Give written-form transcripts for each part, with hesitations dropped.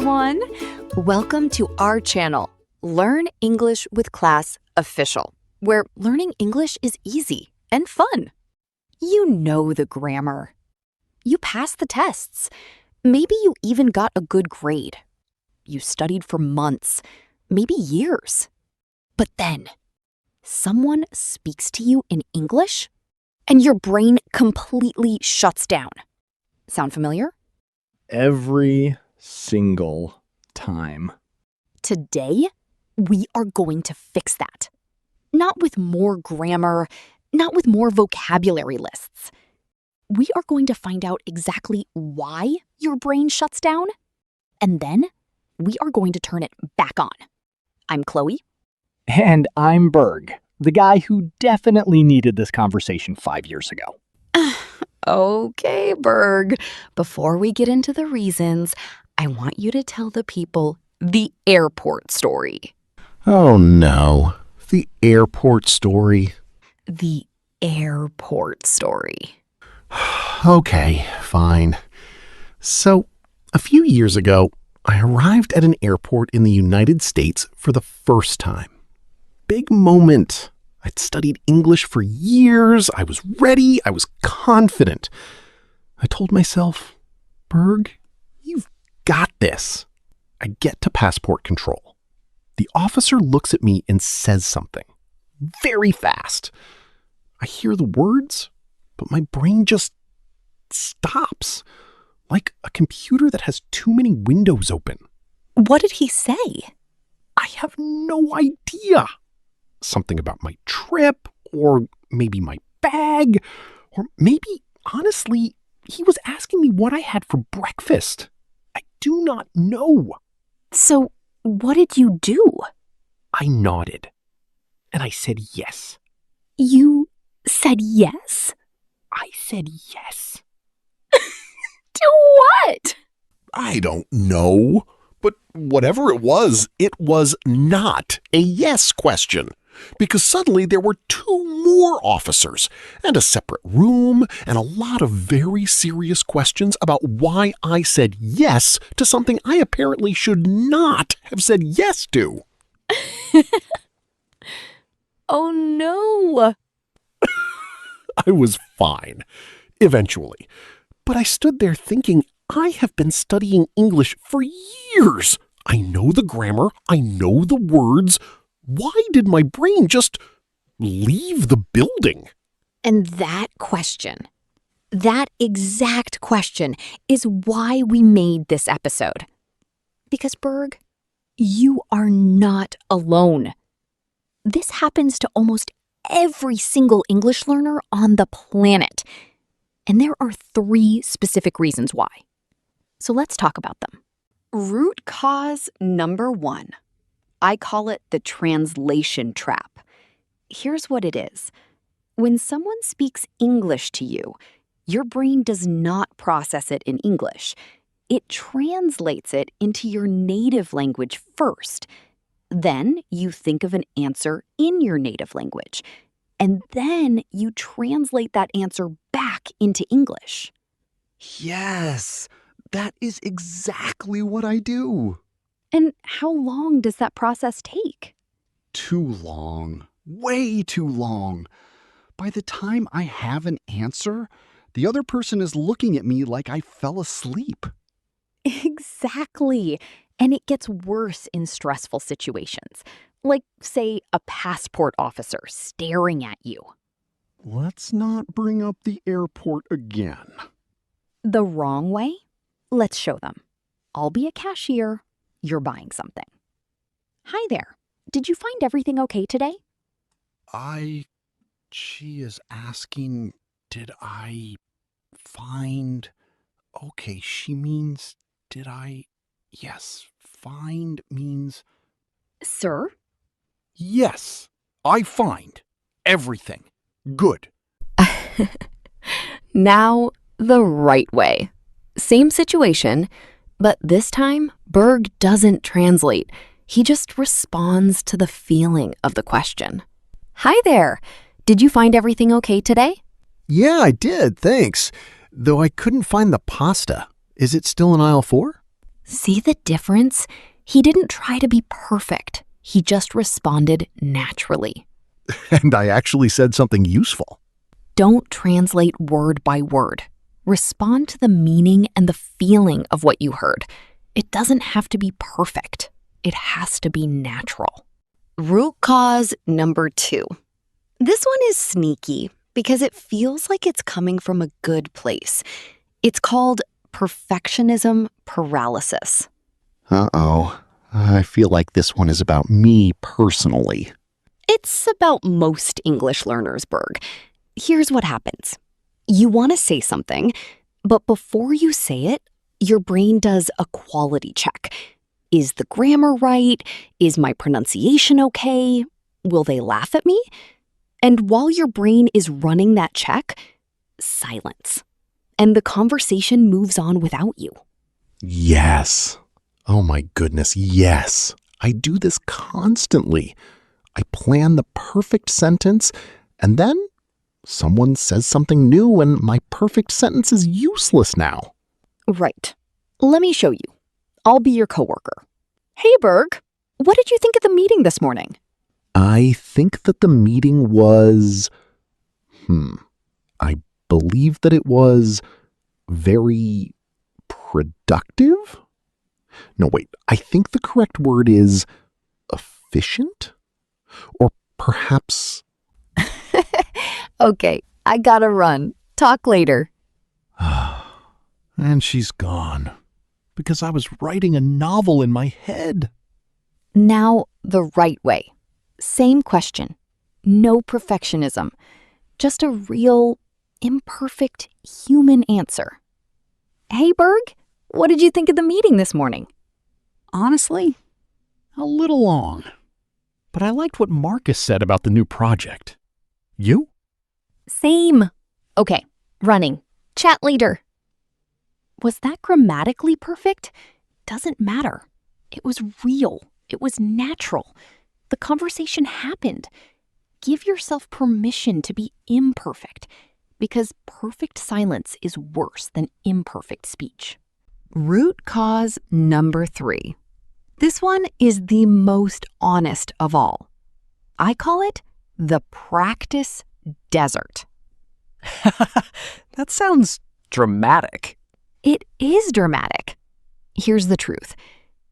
everyone. Welcome to our channel, Learn English with Class Official, where learning English is easy and fun. You know the grammar. You passed the tests. Maybe you even got a good grade. You studied for months, maybe years. But then, someone speaks to you in English, and your brain completely shuts down. Sound familiar? Every single time. Today, we are going to fix that. Not with more grammar, not with more vocabulary lists. We are going to find out exactly why your brain shuts down, and then we are going to turn it back on. I'm Chloe. And I'm Berg, the guy who definitely needed this conversation 5 years ago. Okay, Berg. Before we get into the reasons, I want you to tell the people the airport story. Oh no, the airport story. The airport story. Okay, fine. So, a few years ago, I arrived at an airport in the United States for the first time. Big moment. I'd studied English for years. I was ready. I was confident. I told myself, Berg, you've got this. I get to passport control. The officer looks at me and says something very fast. I hear the words, but my brain just stops, like a computer that has too many windows open. What did he say? I have no idea. Something about my trip, or maybe my bag, or maybe, honestly, he was asking me what I had for breakfast. I do not know. So, what did you do? I nodded, and I said yes. You said yes? I said yes. To what? I don't know. But whatever it was not a yes question. Because suddenly there were 2 more officers, and a separate room, and a lot of very serious questions about why I said yes to something I apparently should not have said yes to. Oh no. I was fine, eventually. But I stood there thinking, I have been studying English for years. I know the grammar. I know the words. Why did my brain just leave the building? And that question, that exact question, is why we made this episode. Because, Berg, you are not alone. This happens to almost every single English learner on the planet. And there are 3 specific reasons why. So let's talk about them. Root cause number 1. I call it the translation trap. Here's what it is. When someone speaks English to you, your brain does not process it in English. It translates it into your native language first. Then you think of an answer in your native language. And then you translate that answer back into English. Yes, that is exactly what I do. And how long does that process take? Too long. Way too long. By the time I have an answer, the other person is looking at me like I fell asleep. Exactly. And it gets worse in stressful situations. Like, say, a passport officer staring at you. Let's not bring up the airport again. The wrong way? Let's show them. I'll be a cashier. You're buying something. Hi there. Did you find everything okay today? She is asking, did I find... Okay, she means, did I... Yes, find means... Sir? Yes, I find everything. Good. Now, the right way. Same situation, but this time, Berg doesn't translate. He just responds to the feeling of the question. Hi there. Did you find everything okay today? Yeah, I did, thanks. Though I couldn't find the pasta. Is it still in aisle 4? See the difference? He didn't try to be perfect. He just responded naturally. And I actually said something useful. Don't translate word by word. Respond to the meaning and the feeling of what you heard. It doesn't have to be perfect. It has to be natural. Root cause number 2. This one is sneaky because it feels like it's coming from a good place. It's called perfectionism paralysis. Uh-oh. I feel like this one is about me personally. It's about most English learners, Berg. Here's what happens. You want to say something, but before you say it, your brain does a quality check. Is the grammar right? Is my pronunciation okay? Will they laugh at me? And while your brain is running that check, silence. And the conversation moves on without you. Yes. Oh my goodness, yes. I do this constantly. I plan the perfect sentence, and then someone says something new and my perfect sentence is useless now. Right. Let me show you. I'll be your coworker. Hey, Berg. What did you think of the meeting this morning? I think that the meeting was... I believe that it was very productive? No, wait. I think the correct word is efficient? Or perhaps... Okay, I gotta run. Talk later. And she's gone. Because I was writing a novel in my head. Now, the right way. Same question. No perfectionism. Just a real, imperfect human answer. Hey, Berg, what did you think of the meeting this morning? Honestly, a little long. But I liked what Marcus said about the new project. You? Same. Okay, running. Chat later. Was that grammatically perfect? Doesn't matter. It was real. It was natural. The conversation happened. Give yourself permission to be imperfect, because perfect silence is worse than imperfect speech. Root cause number 3. This one is the most honest of all. I call it the practice desert. That sounds dramatic. It is dramatic. Here's the truth.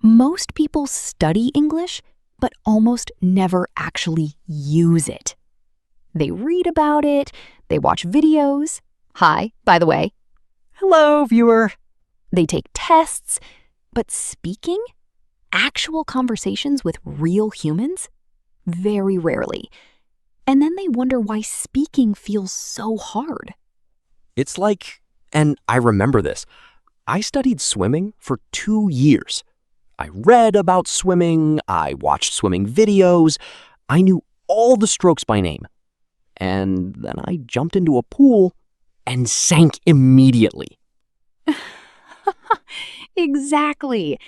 Most people study English, but almost never actually use it. They read about it, they watch videos. Hi, by the way. Hello, viewer. They take tests, but speaking, actual conversations with real humans, very rarely. And then they wonder why speaking feels so hard. It's like, and I remember this, I studied swimming for 2 years. I read about swimming, I watched swimming videos, I knew all the strokes by name. And then I jumped into a pool and sank immediately. Exactly.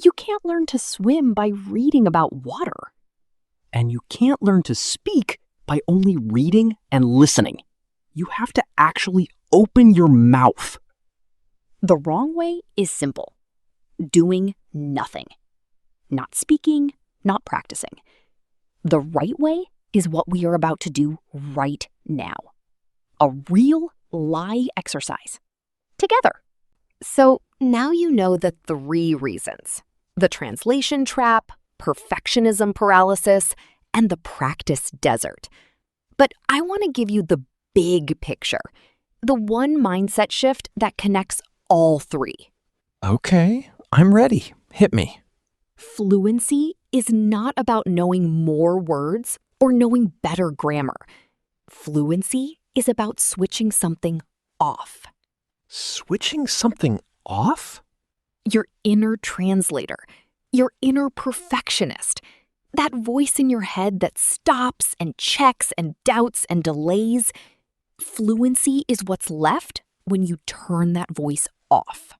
You can't learn to swim by reading about water. And you can't learn to speak by only reading and listening. You have to actually open your mouth. The wrong way is simple. Doing nothing. Not speaking, not practicing. The right way is what we are about to do right now. A real lie exercise. Together. So now you know the 3 reasons. The translation trap, perfectionism paralysis, and the practice desert. But I want to give you the big picture. The one mindset shift that connects all 3. Okay, I'm ready. Hit me. Fluency is not about knowing more words or knowing better grammar. Fluency is about switching something off. Switching something off? Your inner translator, your inner perfectionist, that voice in your head that stops and checks and doubts and delays. Fluency is what's left when you turn that voice off.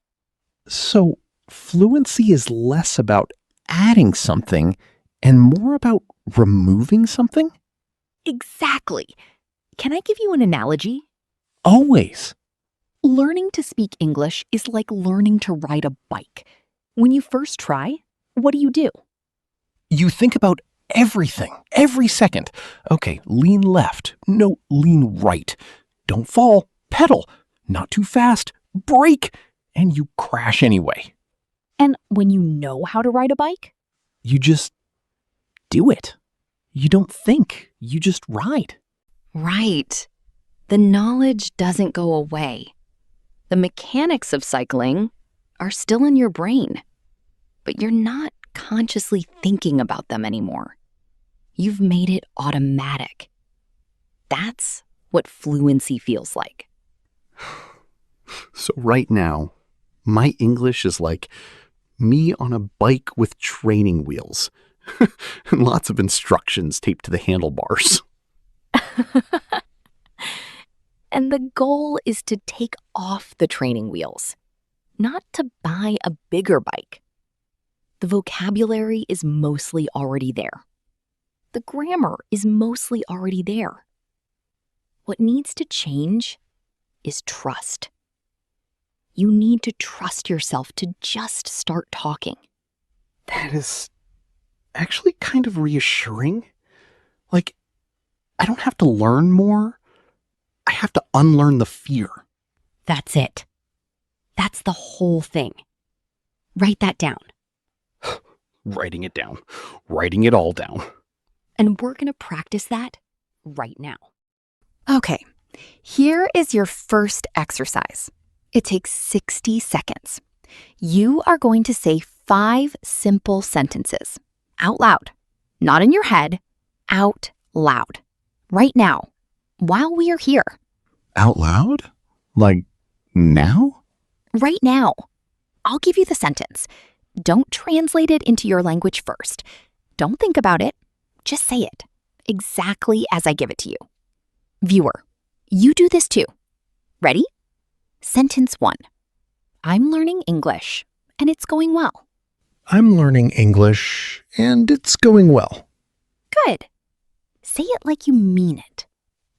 So, fluency is less about adding something and more about removing something? Exactly. Can I give you an analogy? Always. Learning to speak English is like learning to ride a bike. When you first try, what do? You think about everything, every second. Okay, lean left. No, lean right. Don't fall. Pedal. Not too fast. Brake. And you crash anyway. And when you know how to ride a bike? You just do it. You don't think. You just ride. Right. The knowledge doesn't go away. The mechanics of cycling are still in your brain, but you're not consciously thinking about them anymore. You've made it automatic. That's what fluency feels like. So right now, my English is like me on a bike with training wheels and lots of instructions taped to the handlebars. And the goal is to take off the training wheels, not to buy a bigger bike. The vocabulary is mostly already there. The grammar is mostly already there. What needs to change is trust. You need to trust yourself to just start talking. That is actually kind of reassuring. Like, I don't have to learn more. I have to unlearn the fear. That's it. That's the whole thing. Write that down. Writing it down. Writing it all down. And we're going to practice that right now. Okay, here is your first exercise. It takes 60 seconds. You are going to say 5 simple sentences out loud, not in your head, out loud, right now, while we are here. Out loud? Like now? Right now. I'll give you the sentence. Don't translate it into your language first. Don't think about it. Just say it, exactly as I give it to you. Viewer, you do this too. Ready? Sentence 1. I'm learning English, and it's going well. I'm learning English, and it's going well. Good. Say it like you mean it.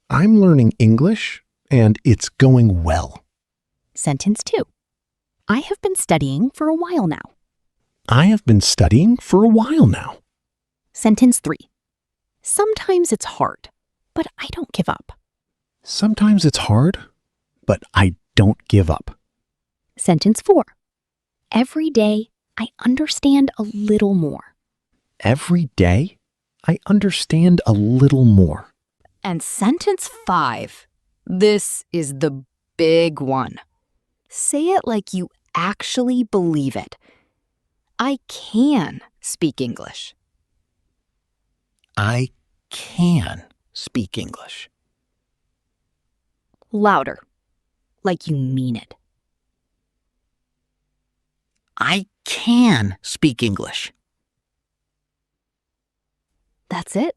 I'm learning English, and it's going well. Sentence 2. I have been studying for a while now. I have been studying for a while now. Sentence 3. Sometimes it's hard, but I don't give up. Sometimes it's hard, but I don't give up. Sentence 4. Every day, I understand a little more. Every day, I understand a little more. And sentence 5. This is the big one. Say it like you actually believe it. I can speak English. I can speak English. Louder, like you mean it. I can speak English. That's it.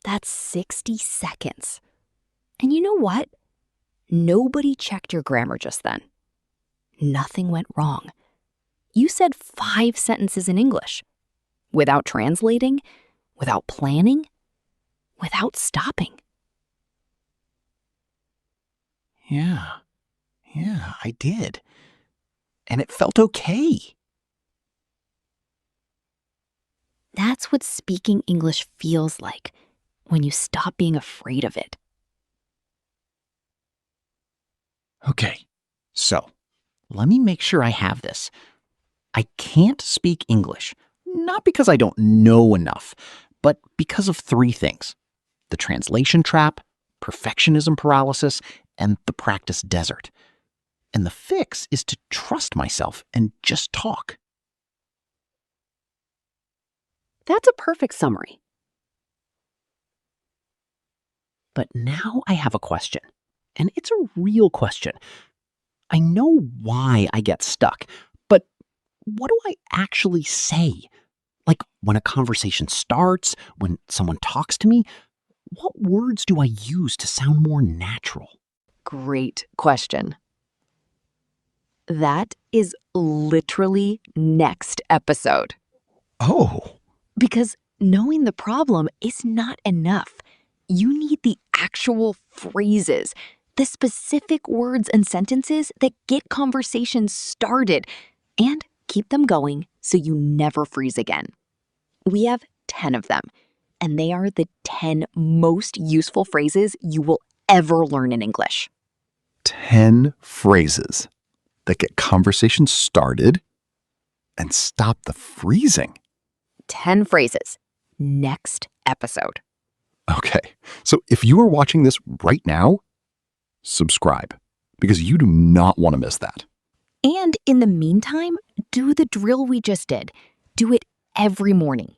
That's 60 seconds. And you know what? Nobody checked your grammar just then. Nothing went wrong. You said 5 sentences in English, without translating, without planning, without stopping. Yeah, I did. And it felt okay. That's what speaking English feels like when you stop being afraid of it. Okay, so let me make sure I have this. I can't speak English, not because I don't know enough, but because of 3 things: the translation trap, perfectionism paralysis, and the practice desert. And the fix is to trust myself and just talk. That's a perfect summary. But now I have a question, and it's a real question. I know why I get stuck, but what do I actually say? Like when a conversation starts, when someone talks to me, what words do I use to sound more natural? Great question. That is literally next episode. Oh, Because knowing the problem is not enough. You need the actual phrases, the specific words and sentences that get conversations started and keep them going so you never freeze again. We have 10 of them, and they are the 10 most useful phrases you will ever learn in English. 10 phrases that get conversations started and stop the freezing. 10 phrases. Next episode. Okay, so if you are watching this right now, subscribe, because you do not want to miss that. And in the meantime, do the drill we just did. Do it every morning.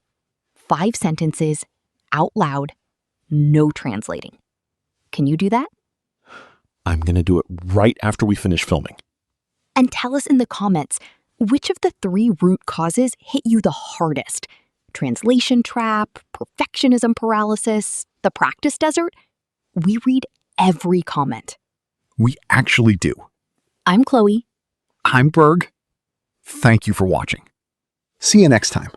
5 sentences, out loud, no translating. Can you do that? I'm going to do it right after we finish filming. And tell us in the comments, which of the 3 root causes hit you the hardest? Translation trap, perfectionism paralysis, the practice desert? We read every comment. We actually do. I'm Chloe. I'm Berg. Thank you for watching. See you next time.